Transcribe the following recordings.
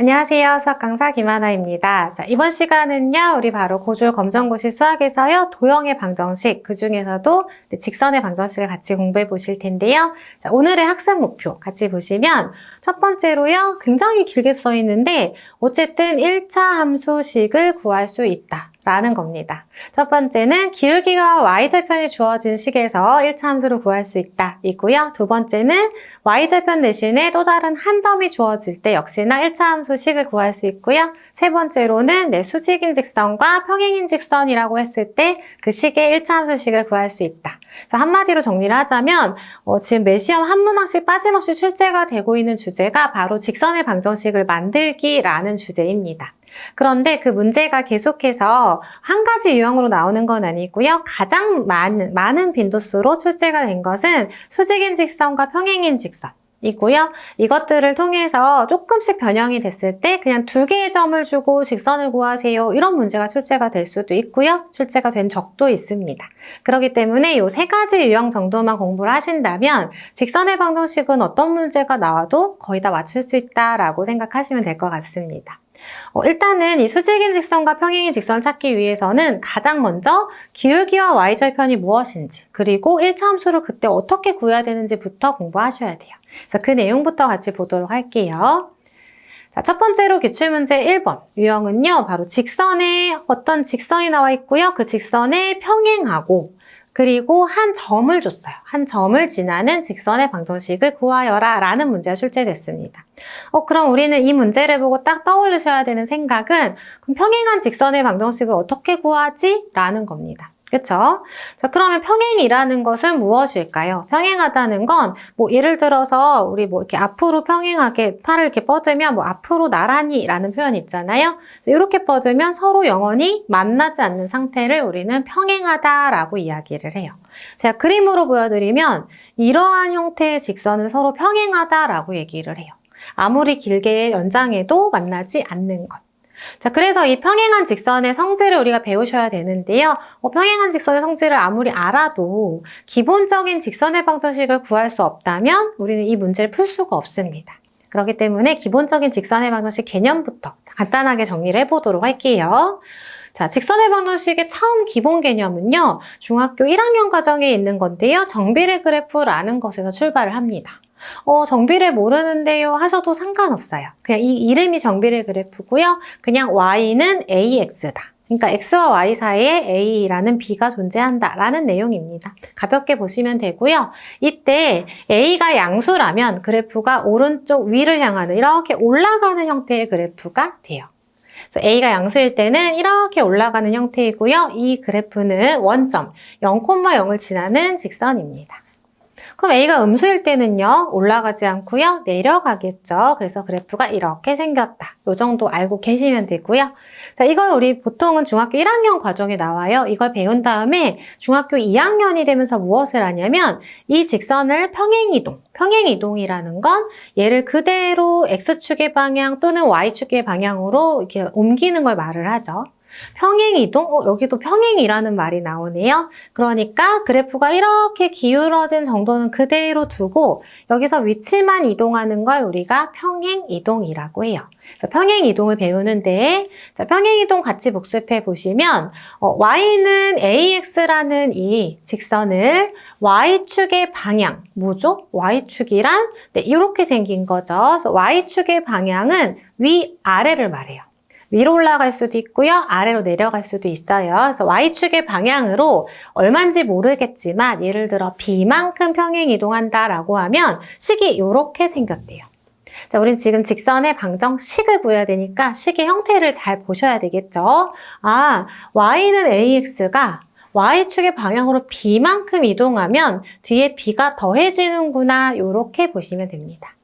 안녕하세요. 수학 강사 김하나입니다. 자, 이번 시간은요, 우리 바로 고졸 검정고시 수학에서요, 도형의 방정식, 그 중에서도 직선의 방정식을 같이 공부해 보실 텐데요. 자, 오늘의 학습 목표 같이 보시면, 첫 번째로요, 굉장히 길게 써 있는데, 어쨌든 1차 함수식을 구할 수 있다. 라는 겁니다. 첫 번째는 기울기가 y절편이 주어진 식에서 1차 함수를 구할 수 있다 이고요. 두 번째는 y절편 대신에 또 다른 한 점이 주어질 때 역시나 1차 함수식을 구할 수 있고요. 세 번째로는 수직인 직선과 평행인 직선이라고 했을 때 그 식의 1차 함수식을 구할 수 있다. 그래서 한마디로 정리를 하자면 지금 매 시험 한 문항씩 빠짐없이 출제가 되고 있는 주제가 바로 직선의 방정식을 만들기라는 주제입니다. 그런데 그 문제가 계속해서 한 가지 유형으로 나오는 건 아니고요. 가장 많은 빈도수로 출제가 된 것은 수직인 직선과 평행인 직선이고요. 이것들을 통해서 조금씩 변형이 됐을 때 그냥 두 개의 점을 주고 직선을 구하세요. 이런 문제가 출제가 될 수도 있고요. 출제가 된 적도 있습니다. 그렇기 때문에 이 세 가지 유형 정도만 공부를 하신다면 직선의 방정식은 어떤 문제가 나와도 거의 다 맞출 수 있다라고 생각하시면 될 것 같습니다. 일단은 이 수직인 직선과 평행인 직선을 찾기 위해서는 가장 먼저 기울기와 y절편이 무엇인지 그리고 1차 함수를 그때 어떻게 구해야 되는지부터 공부하셔야 돼요. 그래서 그 내용부터 같이 보도록 할게요. 자, 첫 번째로 기출문제 1번 유형은요. 바로 직선에 어떤 직선이 나와 있고요. 그 직선에 평행하고 그리고 한 점을 줬어요. 한 점을 지나는 직선의 방정식을 구하여라 라는 문제가 출제됐습니다. 그럼 우리는 이 문제를 보고 딱 떠올리셔야 되는 생각은 그럼 평행한 직선의 방정식을 어떻게 구하지? 라는 겁니다. 그쵸? 자, 그러면 평행이라는 것은 무엇일까요? 평행하다는 건, 예를 들어서, 우리 이렇게 앞으로 평행하게 팔을 이렇게 뻗으면, 앞으로 나란히 라는 표현이 있잖아요? 이렇게 뻗으면 서로 영원히 만나지 않는 상태를 우리는 평행하다라고 이야기를 해요. 제가 그림으로 보여드리면, 이러한 형태의 직선은 서로 평행하다라고 얘기를 해요. 아무리 길게 연장해도 만나지 않는 것. 자, 그래서 이 평행한 직선의 성질을 우리가 배우셔야 되는데요. 평행한 직선의 성질을 아무리 알아도 기본적인 직선의 방정식을 구할 수 없다면 우리는 이 문제를 풀 수가 없습니다. 그렇기 때문에 기본적인 직선의 방정식 개념부터 간단하게 정리를 해보도록 할게요. 자, 직선의 방정식의 처음 기본 개념은요. 중학교 1학년 과정에 있는 건데요. 정비례 그래프라는 것에서 출발을 합니다. 정비례 모르는데요 하셔도 상관없어요. 그냥 이 이름이 정비례 그래프고요. 그냥 y는 ax다. 그러니까 x와 y 사이에 a라는 b가 존재한다라는 내용입니다. 가볍게 보시면 되고요. 이때 a가 양수라면 그래프가 오른쪽 위를 향하는 이렇게 올라가는 형태의 그래프가 돼요. 그래서 a가 양수일 때는 이렇게 올라가는 형태이고요. 이 그래프는 원점 0,0을 지나는 직선입니다. 그럼 A가 음수일 때는요, 올라가지 않고요, 내려가겠죠. 그래서 그래프가 이렇게 생겼다. 이 정도 알고 계시면 되고요. 자, 이걸 우리 보통은 중학교 1학년 과정에 나와요. 이걸 배운 다음에 중학교 2학년이 되면서 무엇을 하냐면 이 직선을 평행이동이라는 건 얘를 그대로 X축의 방향 또는 Y축의 방향으로 이렇게 옮기는 걸 말을 하죠. 평행이동? 여기도 평행이라는 말이 나오네요. 그러니까 그래프가 이렇게 기울어진 정도는 그대로 두고 여기서 위치만 이동하는 걸 우리가 평행이동이라고 해요. 평행이동을 배우는데 자, 평행이동 같이 복습해 보시면 y는 ax라는 이 직선을 y축의 방향, 뭐죠? y축이란 이렇게 생긴 거죠. 그래서 y축의 방향은 위아래를 말해요. 위로 올라갈 수도 있고요. 아래로 내려갈 수도 있어요. 그래서 Y축의 방향으로 얼마인지 모르겠지만 예를 들어 B만큼 평행 이동한다라고 하면 식이 이렇게 생겼대요. 자, 우린 지금 직선의 방정식을 구해야 되니까 식의 형태를 잘 보셔야 되겠죠. Y는 AX가 Y축의 방향으로 B만큼 이동하면 뒤에 B가 더해지는구나. 이렇게 보시면 됩니다.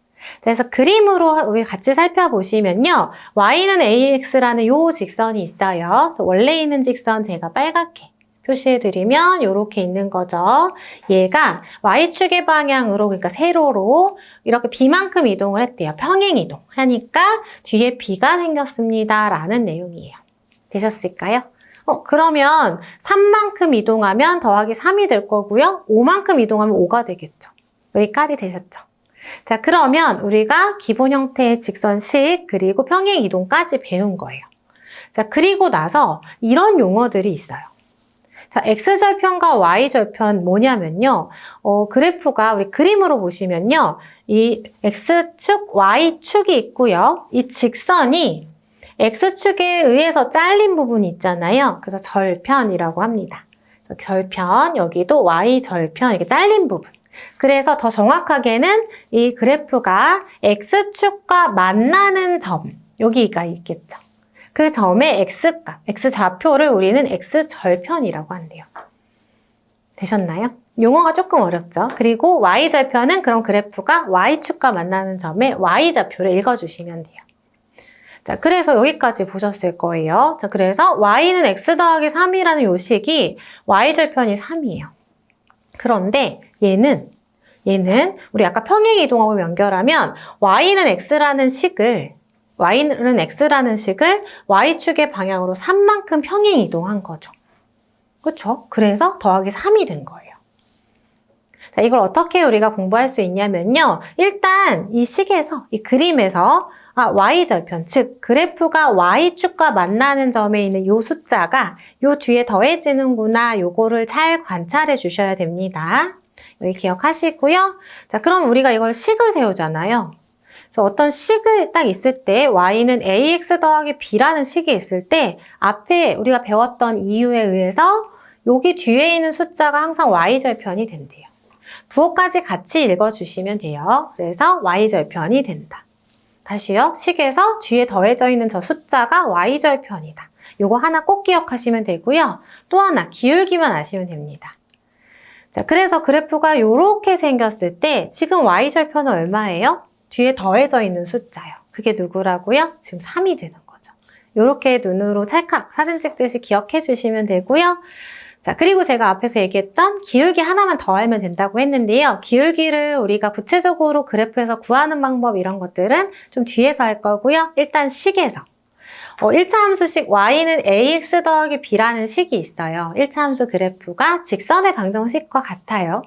그래서 그림으로 우리 같이 살펴보시면요. y는 ax라는 요 직선이 있어요. 그래서 원래 있는 직선 제가 빨갛게 표시해드리면 이렇게 있는 거죠. 얘가 y축의 방향으로 그러니까 세로로 이렇게 b만큼 이동을 했대요. 평행이동 하니까 뒤에 b가 생겼습니다. 라는 내용이에요. 되셨을까요? 그러면 3만큼 이동하면 더하기 3이 될 거고요. 5만큼 이동하면 5가 되겠죠. 여기까지 되셨죠? 자, 그러면 우리가 기본 형태의 직선식 그리고 평행 이동까지 배운 거예요. 자, 그리고 나서 이런 용어들이 있어요. 자, X절편과 Y절편 뭐냐면요. 그래프가 우리 그림으로 보시면요. 이 X축, Y축이 있고요. 이 직선이 X축에 의해서 잘린 부분이 있잖아요. 그래서 절편이라고 합니다. 절편, 여기도 Y절편, 이렇게 잘린 부분. 그래서 더 정확하게는 이 그래프가 X축과 만나는 점, 여기가 있겠죠. 그 점의 X값, X좌표를 우리는 X절편이라고 한대요. 되셨나요? 용어가 조금 어렵죠? 그리고 Y절편은 그런 그래프가 Y축과 만나는 점의 Y좌표를 읽어주시면 돼요. 자, 그래서 여기까지 보셨을 거예요. 자, 그래서 Y는 X 더하기 3이라는 요식이 Y절편이 3이에요. 그런데 얘는 우리 아까 평행 이동하고 연결하면 Y는 X라는 식을 Y축의 방향으로 3만큼 평행 이동한 거죠. 그쵸? 그래서 더하기 3이 된 거예요. 자, 이걸 어떻게 우리가 공부할 수 있냐면요. 일단 이 식에서, 이 그림에서 Y절편, 즉 그래프가 Y축과 만나는 점에 있는 요 숫자가 요 뒤에 더해지는구나, 요거를 잘 관찰해 주셔야 됩니다. 여기 기억하시고요. 자, 그럼 우리가 이걸 식을 세우잖아요. 그래서 어떤 식이 딱 있을 때 Y는 AX 더하기 B라는 식이 있을 때 앞에 우리가 배웠던 이유에 의해서 여기 뒤에 있는 숫자가 항상 Y절편이 된대요. 부호까지 같이 읽어주시면 돼요. 그래서 Y절편이 된다. 다시요. 식에서 뒤에 더해져 있는 저 숫자가 Y절편이다. 요거 하나 꼭 기억하시면 되고요. 또 하나 기울기만 아시면 됩니다. 자, 그래서 그래프가 이렇게 생겼을 때 지금 Y절편은 얼마예요? 뒤에 더해져 있는 숫자요. 그게 누구라고요? 지금 3이 되는 거죠. 이렇게 눈으로 찰칵 사진 찍듯이 기억해 주시면 되고요. 자, 그리고 제가 앞에서 얘기했던 기울기 하나만 더 알면 된다고 했는데요. 기울기를 우리가 구체적으로 그래프에서 구하는 방법 이런 것들은 좀 뒤에서 할 거고요. 일단 식에서. 1차 함수식 Y는 AX 더하기 B라는 식이 있어요. 1차 함수 그래프가 직선의 방정식과 같아요.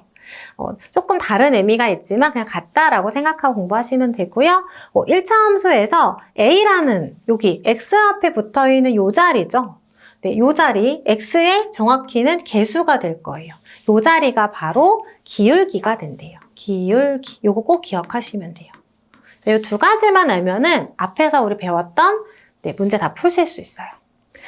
조금 다른 의미가 있지만 그냥 같다라고 생각하고 공부하시면 되고요. 1차 함수에서 A라는 여기 X 앞에 붙어있는 요 자리죠. 네, 요 자리 X의 정확히는 개수가 될 거예요. 요 자리가 바로 기울기가 된대요. 기울기. 요거 꼭 기억하시면 돼요. 이 두 가지만 알면은 앞에서 우리 배웠던 문제 다 푸실 수 있어요.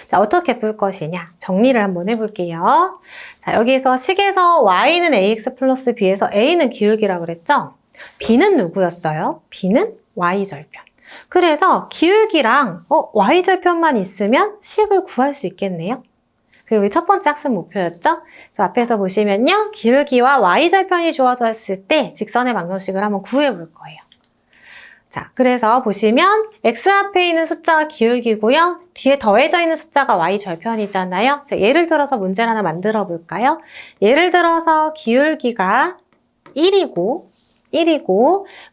자, 어떻게 풀 것이냐? 정리를 한번 해볼게요. 자, 여기서 식에서 Y는 AX 플러스 B에서 A는 기울기라고 그랬죠? B는 누구였어요? B는 Y절편. 그래서 기울기랑 Y절편만 있으면 식을 구할 수 있겠네요. 그게 우리 첫 번째 학습 목표였죠? 그래서 앞에서 보시면요. 기울기와 Y절편이 주어졌을 때 직선의 방정식을 한번 구해볼 거예요. 자, 그래서 보시면 X 앞에 있는 숫자가 기울기고요. 뒤에 더해져 있는 숫자가 Y절편이잖아요. 자, 예를 들어서 문제를 하나 만들어 볼까요? 예를 들어서 기울기가 1이고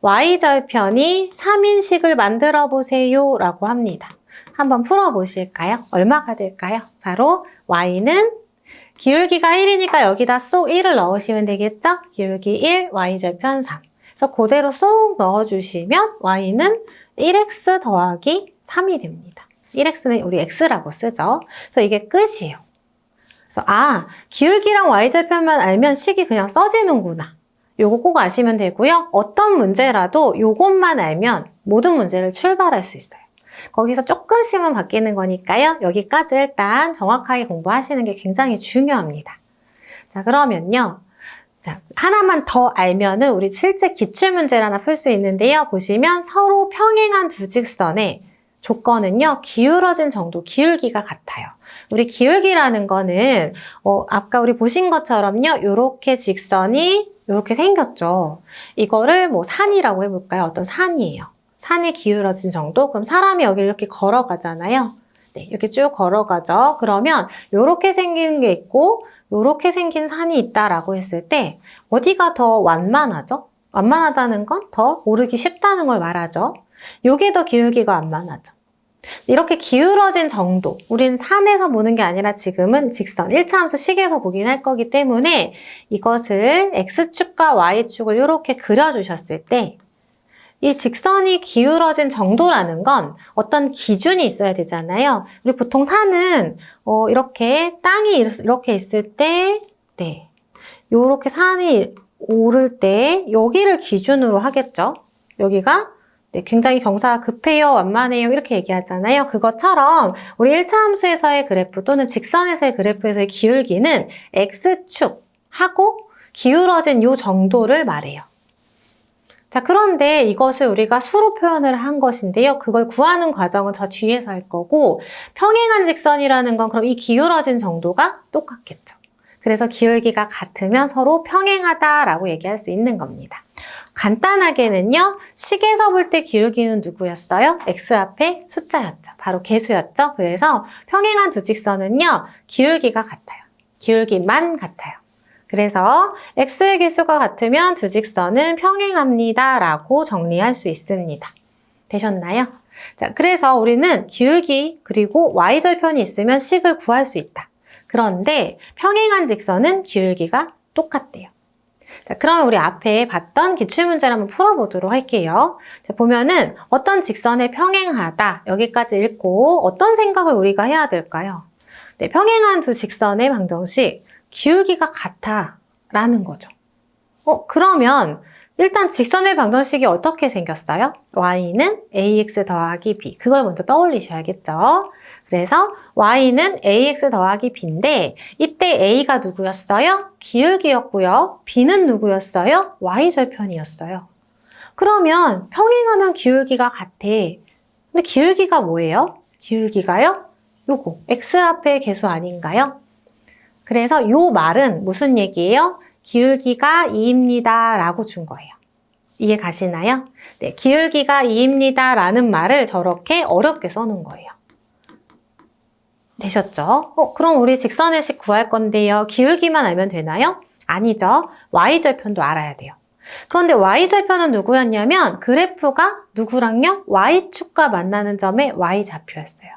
Y절편이 3인식을 만들어 보세요 라고 합니다. 한번 풀어 보실까요? 얼마가 될까요? 바로 Y는 기울기가 1이니까 여기다 쏙 1을 넣으시면 되겠죠? 기울기 1, Y절편 3. 그래서 그대로 쏙 넣어주시면 Y는 1X 더하기 3이 됩니다. 1X는 우리 X라고 쓰죠. 그래서 이게 끝이에요. 그래서 기울기랑 Y절편만 알면 식이 그냥 써지는구나. 요거 꼭 아시면 되고요. 어떤 문제라도 요것만 알면 모든 문제를 출발할 수 있어요. 거기서 조금씩은 바뀌는 거니까요. 여기까지 일단 정확하게 공부하시는 게 굉장히 중요합니다. 자, 그러면요. 자, 하나만 더 알면은 우리 실제 기출문제를 하나 풀 수 있는데요. 보시면 서로 평행한 두 직선의 조건은요. 기울어진 정도, 기울기가 같아요. 우리 기울기라는 거는 아까 우리 보신 것처럼요. 요렇게 직선이 요렇게 생겼죠. 이거를 뭐 산이라고 해볼까요? 어떤 산이에요. 산이 기울어진 정도? 그럼 사람이 여기 이렇게 걸어가잖아요. 네, 이렇게 쭉 걸어가죠. 그러면 요렇게 생기는 게 있고 요렇게 생긴 산이 있다라고 했을 때 어디가 더 완만하죠? 완만하다는 건 더 오르기 쉽다는 걸 말하죠. 요게 더 기울기가 완만하죠. 이렇게 기울어진 정도, 우린 산에서 보는 게 아니라 지금은 직선, 1차 함수 식에서 보긴 할 거기 때문에 이것을 X축과 Y축을 이렇게 그려주셨을 때 이 직선이 기울어진 정도라는 건 어떤 기준이 있어야 되잖아요. 우리 보통 산은 이렇게 땅이 이렇게 있을 때, 네, 요렇게 산이 오를 때 여기를 기준으로 하겠죠. 여기가 네, 굉장히 경사가 급해요, 완만해요 이렇게 얘기하잖아요. 그것처럼 우리 1차 함수에서의 그래프 또는 직선에서의 그래프에서의 기울기는 x축하고 기울어진 요 정도를 말해요. 자, 그런데 이것을 우리가 수로 표현을 한 것인데요. 그걸 구하는 과정은 저 뒤에서 할 거고, 평행한 직선이라는 건 그럼 이 기울어진 정도가 똑같겠죠. 그래서 기울기가 같으면 서로 평행하다라고 얘기할 수 있는 겁니다. 간단하게는요, 식에서 볼 때 기울기는 누구였어요? x 앞에 숫자였죠. 바로 개수였죠. 그래서 평행한 두 직선은요, 기울기가 같아요. 기울기만 같아요. 그래서 x의 개수가 같으면 두 직선은 평행합니다 라고 정리할 수 있습니다. 되셨나요? 자, 그래서 우리는 기울기 그리고 y절편이 있으면 식을 구할 수 있다. 그런데 평행한 직선은 기울기가 똑같대요. 자, 그럼 우리 앞에 봤던 기출문제를 한번 풀어보도록 할게요. 자, 보면은 어떤 직선에 평행하다 여기까지 읽고 어떤 생각을 우리가 해야 될까요? 네, 평행한 두 직선의 방정식 기울기가 같아 라는 거죠. 그러면 일단 직선의 방정식이 어떻게 생겼어요? y는 ax 더하기 b. 그걸 먼저 떠올리셔야겠죠. 그래서 y는 ax 더하기 b인데 이때 a가 누구였어요? 기울기였고요. b는 누구였어요? y절편이었어요. 그러면 평행하면 기울기가 같아. 근데 기울기가 뭐예요? 기울기가요? 요거 x 앞의 개수 아닌가요? 그래서 요 말은 무슨 얘기예요? 기울기가 2입니다 라고 준 거예요. 이해 가시나요? 네, 기울기가 2입니다 라는 말을 저렇게 어렵게 써놓은 거예요. 되셨죠? 그럼 우리 직선의 식 구할 건데요. 기울기만 알면 되나요? 아니죠. y절편도 알아야 돼요. 그런데 y절편은 누구였냐면 그래프가 누구랑요? y축과 만나는 점의 y좌표였어요.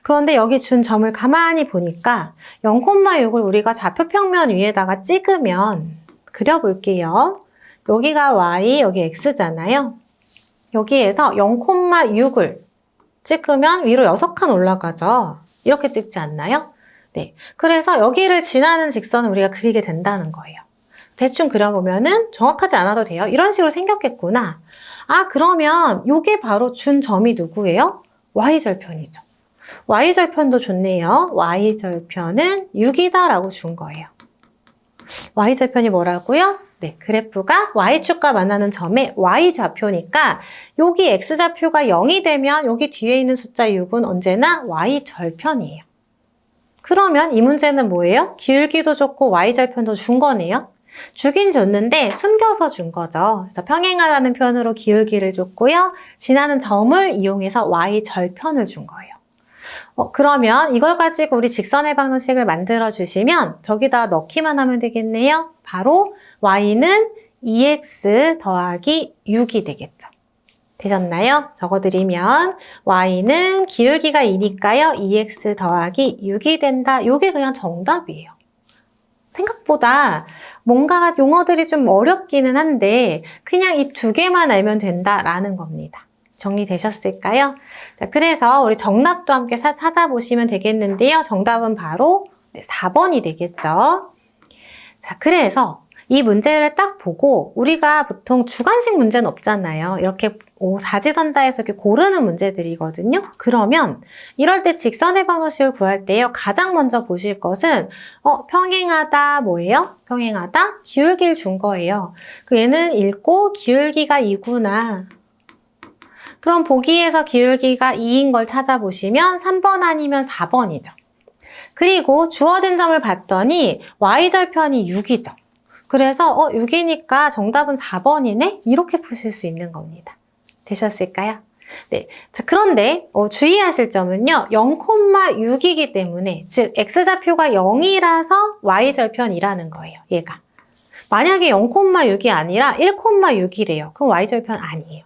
그런데 여기 준 점을 가만히 보니까 0,6을 우리가 좌표평면 위에다가 찍으면 그려볼게요. 여기가 y, 여기 x잖아요. 여기에서 0,6을 찍으면 위로 6칸 올라가죠. 이렇게 찍지 않나요? 네. 그래서 여기를 지나는 직선을 우리가 그리게 된다는 거예요. 대충 그려보면은 정확하지 않아도 돼요. 이런 식으로 생겼겠구나. 아, 그러면 이게 바로 준 점이 누구예요? y절편이죠. y절편도 좋네요. y절편은 6이다 라고 준 거예요. y절편이 뭐라고요? 네, 그래프가 y축과 만나는 점의 y좌표니까 여기 x좌표가 0이 되면 여기 뒤에 있는 숫자 6은 언제나 y절편이에요. 그러면 이 문제는 뭐예요? 기울기도 좋고 y절편도 준 거네요. 주긴 줬는데 숨겨서 준 거죠. 그래서 평행하다는 표현으로 기울기를 줬고요. 지나는 점을 이용해서 y절편을 준 거예요. 그러면 이걸 가지고 우리 직선의 방정식을 만들어 주시면 저기다 넣기만 하면 되겠네요. 바로 y는 2x 더하기 6이 되겠죠. 되셨나요? 적어드리면 y는 기울기가 2니까요. 2x 더하기 6이 된다. 이게 그냥 정답이에요. 생각보다 뭔가 용어들이 좀 어렵기는 한데 그냥 이 두 개만 알면 된다라는 겁니다. 정리되셨을까요? 자, 그래서 우리 정답도 함께 찾아보시면 되겠는데요. 정답은 바로 4번이 되겠죠. 자, 그래서 이 문제를 딱 보고 우리가 보통 주관식 문제는 없잖아요. 이렇게 사지선다해서 이렇게 고르는 문제들이거든요. 그러면 이럴 때 직선의 방정식을 구할 때요. 가장 먼저 보실 것은 평행하다 뭐예요? 평행하다 기울기를 준 거예요. 얘는 읽고 기울기가 2구나. 그럼 보기에서 기울기가 2인 걸 찾아보시면 3번 아니면 4번이죠. 그리고 주어진 점을 봤더니 y절편이 6이죠. 그래서 6이니까 정답은 4번이네? 이렇게 푸실 수 있는 겁니다. 되셨을까요? 네. 자, 그런데 주의하실 점은요. 0,6이기 때문에 즉 x좌표가 0이라서 y절편이라는 거예요. 얘가. 만약에 0,6이 아니라 1,6이래요. 그럼 y절편 아니에요.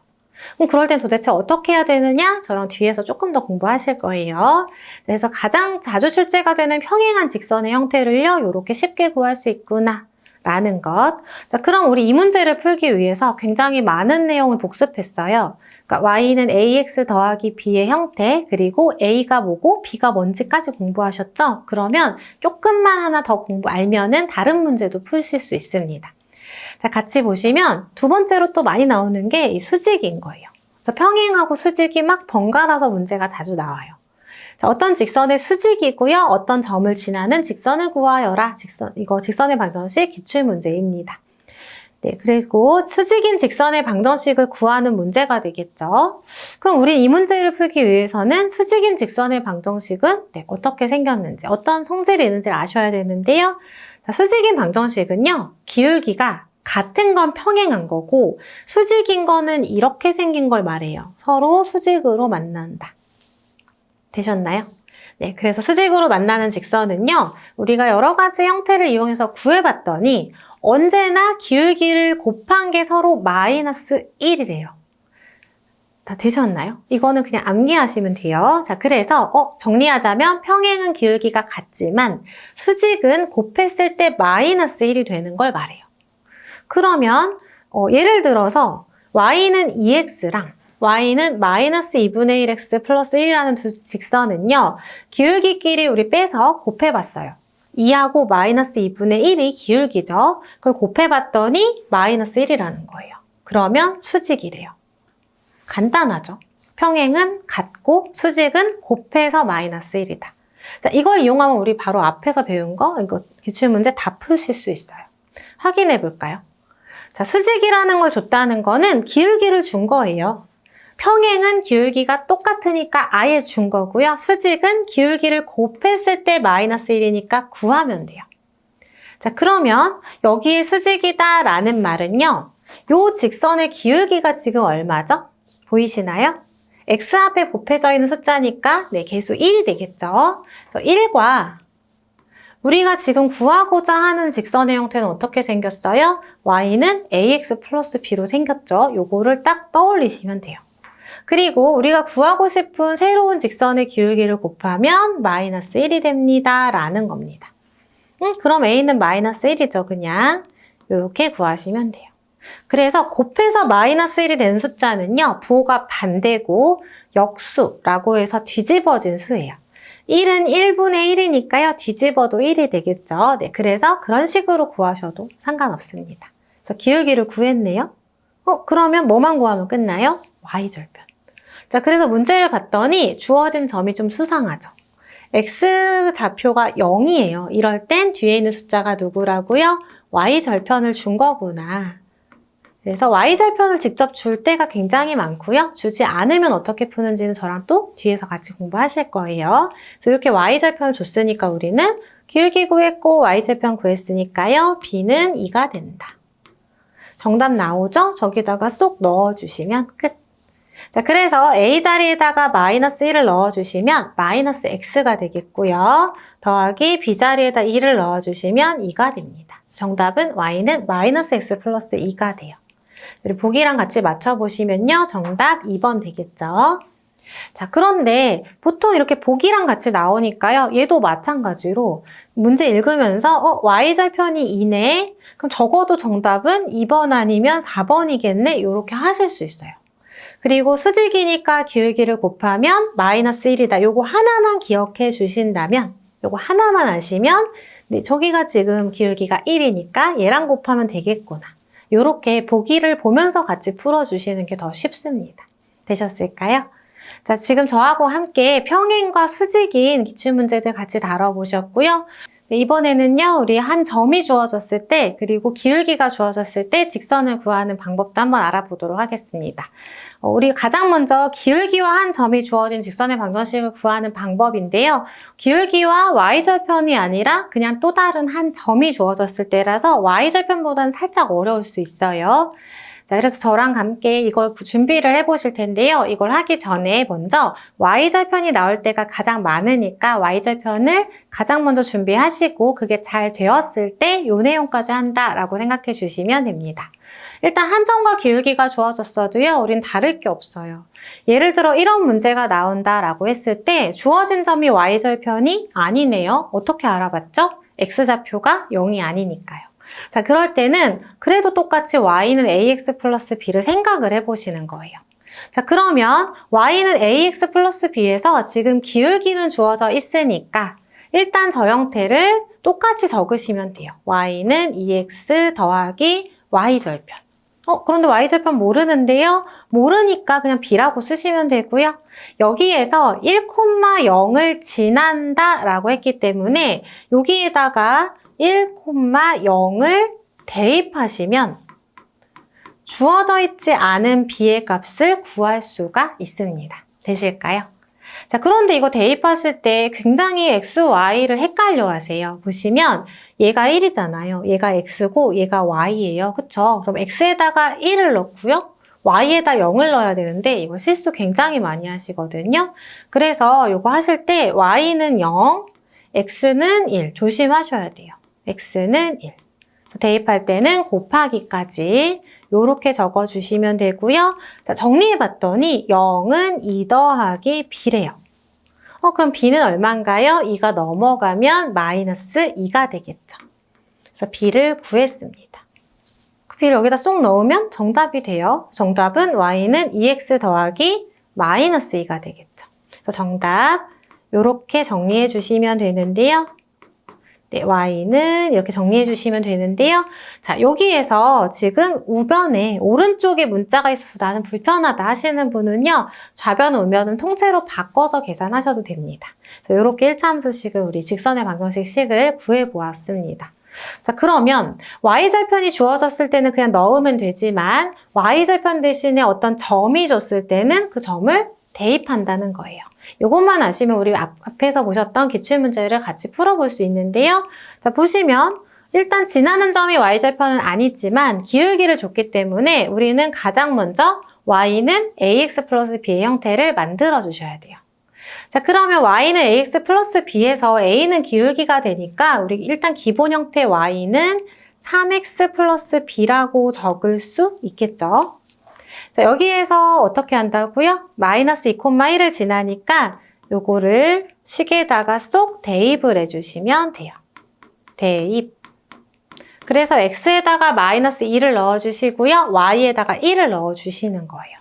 그럼 그럴 땐 도대체 어떻게 해야 되느냐? 저랑 뒤에서 조금 더 공부하실 거예요. 그래서 가장 자주 출제가 되는 평행한 직선의 형태를요. 이렇게 쉽게 구할 수 있구나 라는 것. 자, 그럼 우리 이 문제를 풀기 위해서 굉장히 많은 내용을 복습했어요. 그러니까 y는 ax 더하기 b의 형태, 그리고 a가 뭐고 b가 뭔지까지 공부하셨죠? 그러면 조금만 하나 더 알면은 다른 문제도 푸실 수 있습니다. 자, 같이 보시면 두 번째로 또 많이 나오는 게 이 수직인 거예요. 그래서 평행하고 수직이 막 번갈아서 문제가 자주 나와요. 자, 어떤 직선의 수직이고요. 어떤 점을 지나는 직선을 구하여라. 이거 직선의 방정식 기출문제입니다. 네, 그리고 수직인 직선의 방정식을 구하는 문제가 되겠죠. 그럼 우리 이 문제를 풀기 위해서는 수직인 직선의 방정식은 어떻게 생겼는지, 어떤 성질이 있는지를 아셔야 되는데요. 자, 수직인 방정식은요, 기울기가 같은 건 평행한 거고, 수직인 거는 이렇게 생긴 걸 말해요. 서로 수직으로 만난다. 되셨나요? 네, 그래서 수직으로 만나는 직선은요, 우리가 여러 가지 형태를 이용해서 구해봤더니, 언제나 기울기를 곱한 게 서로 마이너스 1이래요. 다 되셨나요? 이거는 그냥 암기하시면 돼요. 자, 그래서 정리하자면 평행은 기울기가 같지만 수직은 곱했을 때 마이너스 1이 되는 걸 말해요. 그러면 예를 들어서 y는 2x랑 y는 마이너스 2분의 1x 플러스 1이라는 두 직선은요. 기울기끼리 우리 빼서 곱해봤어요. 2하고 마이너스 2분의 1이 기울기죠. 그걸 곱해봤더니 마이너스 1이라는 거예요. 그러면 수직이래요. 간단하죠? 평행은 같고 수직은 곱해서 마이너스 1이다. 자, 이걸 이용하면 우리 바로 앞에서 배운 거, 이거 기출문제 다 푸실 수 있어요. 확인해 볼까요? 자, 수직이라는 걸 줬다는 거는 기울기를 준 거예요. 평행은 기울기가 똑같으니까 아예 준 거고요. 수직은 기울기를 곱했을 때 마이너스 1이니까 구하면 돼요. 자, 그러면 여기에 수직이다 라는 말은요. 요 직선의 기울기가 지금 얼마죠? 보이시나요? x 앞에 곱해져 있는 숫자니까 개수 1이 되겠죠? 그래서 1과 우리가 지금 구하고자 하는 직선의 형태는 어떻게 생겼어요? y는 ax 플러스 b로 생겼죠? 요거를 딱 떠올리시면 돼요. 그리고 우리가 구하고 싶은 새로운 직선의 기울기를 곱하면 마이너스 1이 됩니다. 라는 겁니다. 그럼 a는 마이너스 1이죠. 그냥 이렇게 구하시면 돼요. 그래서 곱해서 마이너스 1이 된 숫자는요. 부호가 반대고 역수라고 해서 뒤집어진 수예요. 1은 1분의 1이니까요. 뒤집어도 1이 되겠죠. 네, 그래서 그런 식으로 구하셔도 상관없습니다. 그래서 기울기를 구했네요. 그러면 뭐만 구하면 끝나요? y절편. 자, 그래서 문제를 봤더니 주어진 점이 좀 수상하죠. x좌표가 0이에요. 이럴 땐 뒤에 있는 숫자가 누구라고요? y절편을 준 거구나. 그래서 y절편을 직접 줄 때가 굉장히 많고요. 주지 않으면 어떻게 푸는지는 저랑 또 뒤에서 같이 공부하실 거예요. 그래서 이렇게 y절편을 줬으니까 우리는 기울기 구했고 y절편 구했으니까요. b는 2가 된다. 정답 나오죠? 저기다가 쏙 넣어주시면 끝. 자, 그래서 a 자리에다가 마이너스 1을 넣어주시면 마이너스 x가 되겠고요. 더하기 b 자리에다 2를 넣어주시면 2가 됩니다. 정답은 y는 마이너스 x 플러스 2가 돼요. 그리고 보기랑 같이 맞춰보시면요. 정답 2번 되겠죠. 자, 그런데 보통 이렇게 보기랑 같이 나오니까요. 얘도 마찬가지로 문제 읽으면서 y절편이 2네. 그럼 적어도 정답은 2번 아니면 4번이겠네. 이렇게 하실 수 있어요. 그리고 수직이니까 기울기를 곱하면 마이너스 1이다. 요거 하나만 기억해 주신다면, 요거 하나만 아시면 저기가 지금 기울기가 1이니까 얘랑 곱하면 되겠구나. 요렇게 보기를 보면서 같이 풀어주시는 게 더 쉽습니다. 되셨을까요? 자, 지금 저하고 함께 평행과 수직인 기출문제들 같이 다뤄보셨고요. 네, 이번에는요, 우리 한 점이 주어졌을 때, 그리고 기울기가 주어졌을 때 직선을 구하는 방법도 한번 알아보도록 하겠습니다. 우리 가장 먼저 기울기와 한 점이 주어진 직선의 방정식을 구하는 방법인데요. 기울기와 y절편이 아니라 그냥 또 다른 한 점이 주어졌을 때라서 y절편보다는 살짝 어려울 수 있어요. 자, 그래서 저랑 함께 이걸 준비를 해보실 텐데요. 이걸 하기 전에 먼저 y절편이 나올 때가 가장 많으니까 y절편을 가장 먼저 준비하시고 그게 잘 되었을 때 이 내용까지 한다라고 생각해 주시면 됩니다. 일단 한 점과 기울기가 주어졌어도요. 우린 다를 게 없어요. 예를 들어 이런 문제가 나온다라고 했을 때 주어진 점이 y절편이 아니네요. 어떻게 알아봤죠? x좌표가 0이 아니니까요. 자, 그럴 때는 그래도 똑같이 y는 ax 플러스 b를 생각을 해보시는 거예요. 자, 그러면 y는 ax 플러스 b에서 지금 기울기는 주어져 있으니까 일단 저 형태를 똑같이 적으시면 돼요. y는 2x 더하기 y절편. 그런데 y절편 모르는데요? 모르니까 그냥 b라고 쓰시면 되고요. 여기에서 1,0을 지난다 라고 했기 때문에 여기에다가 1,0을 대입하시면 주어져 있지 않은 b의 값을 구할 수가 있습니다. 되실까요? 자, 그런데 이거 대입하실 때 굉장히 x, y를 헷갈려 하세요. 보시면 얘가 1이잖아요. 얘가 x고 얘가 y예요. 그쵸? 그럼 x에다가 1을 넣고요. y에다 0을 넣어야 되는데 이거 실수 굉장히 많이 하시거든요. 그래서 이거 하실 때 y는 0, x는 1 조심하셔야 돼요. x는 1. 대입할 때는 곱하기까지 요렇게 적어주시면 되고요. 자, 정리해봤더니 0은 2 더하기 b래요. 그럼 b는 얼마인가요? 2가 넘어가면 마이너스 2가 되겠죠. 그래서 b를 구했습니다. 그 b를 여기다 쏙 넣으면 정답이 돼요. 정답은 y는 2x 더하기 마이너스 2가 되겠죠. 그래서 정답 요렇게 정리해 주시면 되는데요. 네, y는 이렇게 정리해 주시면 되는데요. 자, 여기에서 지금 우변에 오른쪽에 문자가 있어서 나는 불편하다 하시는 분은요. 좌변, 우변은 통째로 바꿔서 계산하셔도 됩니다. 그래서 이렇게 1차 함수식을 우리 직선의 방정식 식을 구해보았습니다. 자, 그러면 y절편이 주어졌을 때는 그냥 넣으면 되지만 y절편 대신에 어떤 점이 줬을 때는 그 점을 대입한다는 거예요. 이것만 아시면 우리 앞에서 보셨던 기출문제를 같이 풀어볼 수 있는데요. 자, 보시면 일단 지나는 점이 y절편은 아니지만 기울기를 줬기 때문에 우리는 가장 먼저 y는 ax 플러스 b의 형태를 만들어 주셔야 돼요. 자, 그러면 y는 ax 플러스 b에서 a는 기울기가 되니까 우리 일단 기본 형태 y는 3x 플러스 b라고 적을 수 있겠죠. 자, 여기에서 어떻게 한다고요? 마이너스 2,1을 지나니까 요거를 식에다가 쏙 대입을 해주시면 돼요. 대입. 그래서 x에다가 마이너스 2를 넣어주시고요. y에다가 1을 넣어주시는 거예요.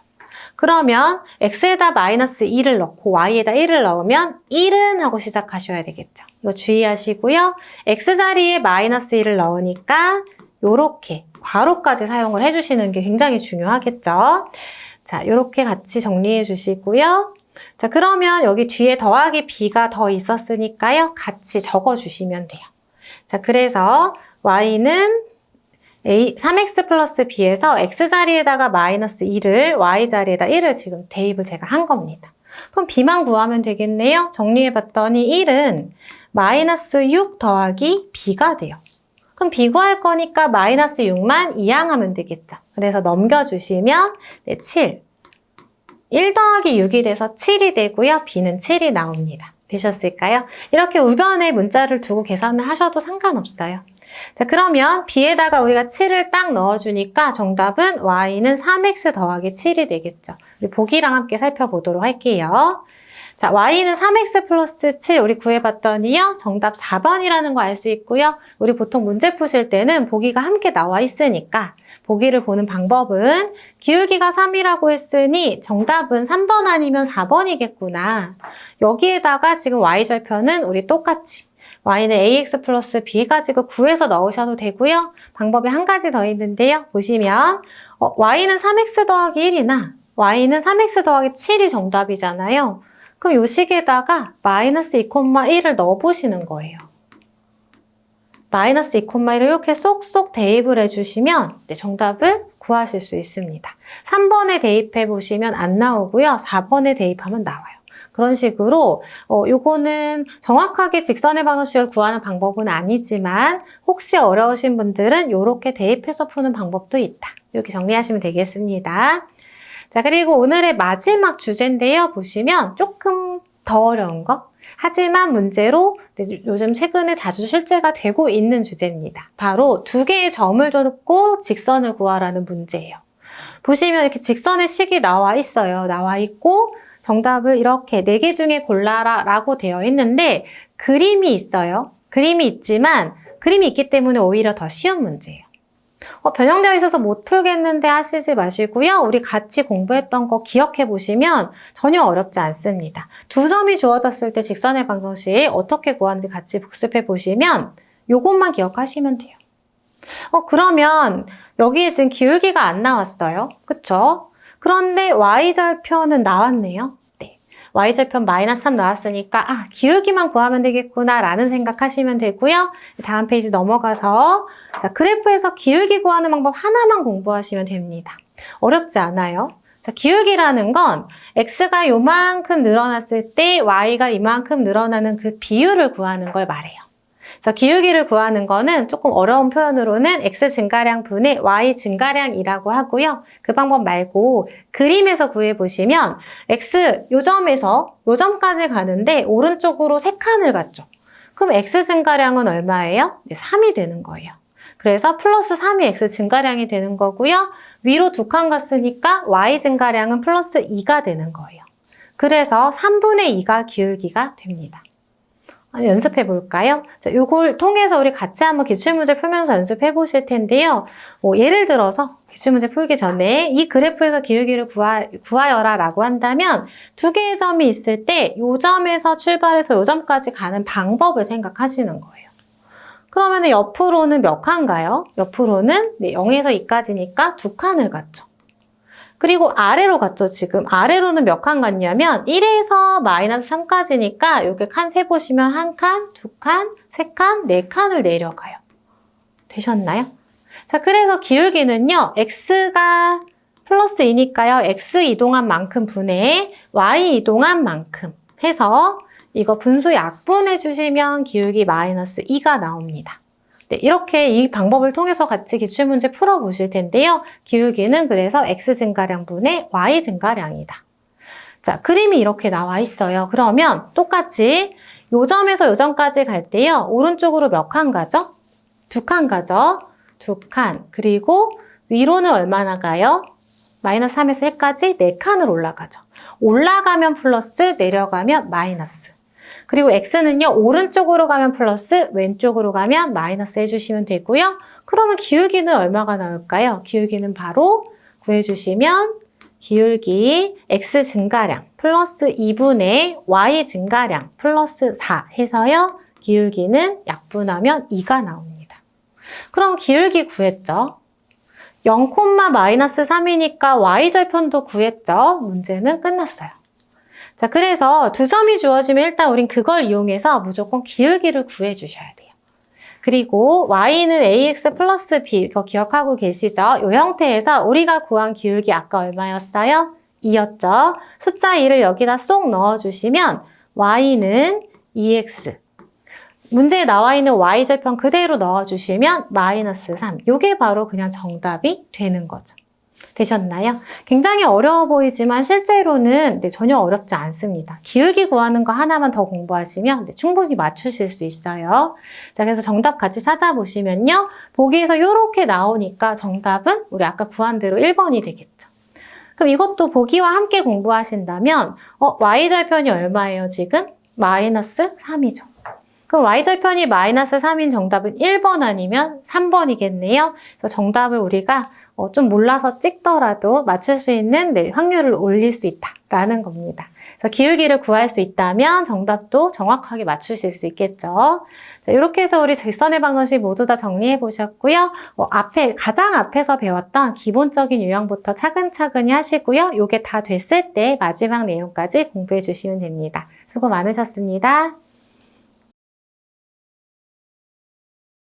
그러면 x에다 마이너스 2를 넣고 y에다 1을 넣으면 1은 하고 시작하셔야 되겠죠. 이거 주의하시고요. x자리에 마이너스 1을 넣으니까 요렇게 괄호까지 사용을 해주시는 게 굉장히 중요하겠죠. 자, 요렇게 같이 정리해 주시고요. 자, 그러면 여기 뒤에 더하기 b가 더 있었으니까요. 같이 적어주시면 돼요. 자, 그래서 y는 3x 플러스 b에서 x자리에다가 마이너스 2를 y자리에다 1을 지금 대입을 제가 한 겁니다. 그럼 b만 구하면 되겠네요. 정리해봤더니 1은 마이너스 6 더하기 b가 돼요. 그럼 b 구할 거니까 마이너스 6만 이항하면 되겠죠. 그래서 넘겨주시면 7. 1 더하기 6이 돼서 7이 되고요. b는 7이 나옵니다. 되셨을까요? 이렇게 우변에 문자를 두고 계산을 하셔도 상관없어요. 자, 그러면 b에다가 우리가 7을 딱 넣어주니까 정답은 y는 3x 더하기 7이 되겠죠. 우리 보기랑 함께 살펴보도록 할게요. 자, y는 3x 플러스 7 우리 구해봤더니요. 정답 4번이라는 거 알 수 있고요. 우리 보통 문제 푸실 때는 보기가 함께 나와 있으니까 보기를 보는 방법은 기울기가 3이라고 했으니 정답은 3번 아니면 4번이겠구나. 여기에다가 지금 y절편은 우리 똑같이 y는 ax 플러스 b 가지고 구해서 넣으셔도 되고요. 방법이 한 가지 더 있는데요. 보시면 y는 3x 더하기 1이나 y는 3x 더하기 7이 정답이잖아요. 그럼 요 식에다가 마이너스 2,1을 넣어보시는 거예요. 마이너스 2,1을 이렇게 쏙쏙 대입을 해주시면 정답을 구하실 수 있습니다. 3번에 대입해보시면 안 나오고요. 4번에 대입하면 나와요. 그런 식으로 요거는 정확하게 직선의 방정식을 구하는 방법은 아니지만 혹시 어려우신 분들은 이렇게 대입해서 푸는 방법도 있다. 이렇게 정리하시면 되겠습니다. 자, 그리고 오늘의 마지막 주제인데요. 보시면 조금 더 어려운 거. 하지만 문제로 요즘 최근에 자주 출제가 되고 있는 주제입니다. 바로 2개의 점을 줬고 직선을 구하라는 문제예요. 보시면 이렇게 직선의 식이 나와 있어요. 나와 있고 정답을 이렇게 4개 중에 골라라 라고 되어 있는데 그림이 있어요. 그림이 있지만 그림이 있기 때문에 오히려 더 쉬운 문제예요. 변형되어 있어서 못 풀겠는데 하시지 마시고요. 우리 같이 공부했던 거 기억해 보시면 전혀 어렵지 않습니다. 2점이 주어졌을 때 직선의 방정식 어떻게 구하는지 같이 복습해 보시면 요것만 기억하시면 돼요. 그러면 여기에 지금 기울기가 안 나왔어요. 그쵸? 그런데 y절편은 나왔네요. 네. y절편 마이너스 3 나왔으니까 기울기만 구하면 되겠구나 라는 생각하시면 되고요. 다음 페이지 넘어가서 자, 그래프에서 기울기 구하는 방법 하나만 공부하시면 됩니다. 어렵지 않아요. 자, 기울기라는 건 x가 요만큼 늘어났을 때 y가 이만큼 늘어나는 그 비율을 구하는 걸 말해요. 그래서 기울기를 구하는 거는 조금 어려운 표현으로는 x 증가량 분의 y 증가량이라고 하고요. 그 방법 말고 그림에서 구해보시면 x 요점에서 요점까지 가는데 오른쪽으로 3칸을 갔죠. 그럼 x 증가량은 얼마예요? 네, 3이 되는 거예요. 그래서 플러스 3이 x 증가량이 되는 거고요. 위로 2칸 갔으니까 y 증가량은 플러스 2가 되는 거예요. 그래서 3분의 2가 기울기가 됩니다. 연습해 볼까요? 자, 요걸 통해서 우리 같이 한번 기출문제 풀면서 연습해 보실 텐데요. 예를 들어서 기출문제 풀기 전에 이 그래프에서 기울기를 구하여라 라고 한다면 2개의 점이 있을 때 요 점에서 출발해서 요 점까지 가는 방법을 생각하시는 거예요. 그러면 옆으로는 몇 칸가요? 옆으로는 0에서 2까지니까 2칸을 갔죠. 그리고 아래로 갔죠, 지금. 아래로는 몇 칸 갔냐면 1에서 마이너스 3까지니까 여기 칸 세보시면 1칸, 2칸, 3칸, 4칸을 내려가요. 되셨나요? 자, 그래서 기울기는요, x가 플러스 2니까요, x 이동한 만큼 분의 y 이동한 만큼 해서 이거 분수 약분해 주시면 기울기 마이너스 2가 나옵니다. 네, 이렇게 이 방법을 통해서 같이 기출문제 풀어보실 텐데요. 기울기는 그래서 x 증가량 분의 y 증가량이다. 자, 그림이 이렇게 나와 있어요. 그러면 똑같이 요 점에서 요 점까지 갈 때요. 오른쪽으로 몇 칸 가죠? 2칸 가죠? 2칸. 그리고 위로는 얼마나 가요? 마이너스 3에서 1까지 4칸을 올라가죠. 올라가면 플러스, 내려가면 마이너스. 그리고 x는요, 오른쪽으로 가면 플러스, 왼쪽으로 가면 마이너스 해주시면 되고요. 그러면 기울기는 얼마가 나올까요? 기울기는 바로 구해주시면 기울기 x 증가량 플러스 2분의 y 증가량 플러스 4 해서요. 기울기는 약분하면 2가 나옵니다. 그럼 기울기 구했죠? 0, 마이너스 3이니까 y절편도 구했죠? 문제는 끝났어요. 자, 그래서 2점이 주어지면 일단 우린 그걸 이용해서 무조건 기울기를 구해주셔야 돼요. 그리고 y는 ax 플러스 b, 이거 기억하고 계시죠? 이 형태에서 우리가 구한 기울기 아까 얼마였어요? 2였죠? 숫자 2를 여기다 쏙 넣어주시면 y는 2x. 문제에 나와 있는 y절편 그대로 넣어주시면 마이너스 3. 이게 바로 그냥 정답이 되는 거죠. 되셨나요? 굉장히 어려워 보이지만 실제로는 전혀 어렵지 않습니다. 기울기 구하는 거 하나만 더 공부하시면 충분히 맞추실 수 있어요. 자, 그래서 정답 같이 찾아보시면요. 보기에서 이렇게 나오니까 정답은 우리 아까 구한 대로 1번이 되겠죠. 그럼 이것도 보기와 함께 공부하신다면 y절편이 얼마예요, 지금? 마이너스 3이죠. 그럼 y절편이 마이너스 3인 정답은 1번 아니면 3번이겠네요. 그래서 정답을 우리가 좀 몰라서 찍더라도 맞출 수 있는 확률을 올릴 수 있다라는 겁니다. 그래서 기울기를 구할 수 있다면 정답도 정확하게 맞추실 수 있겠죠. 자, 이렇게 해서 우리 직선의 방정식 모두 다 정리해 보셨고요. 가장 앞에서 배웠던 기본적인 유형부터 차근차근히 하시고요. 이게 다 됐을 때 마지막 내용까지 공부해 주시면 됩니다. 수고 많으셨습니다.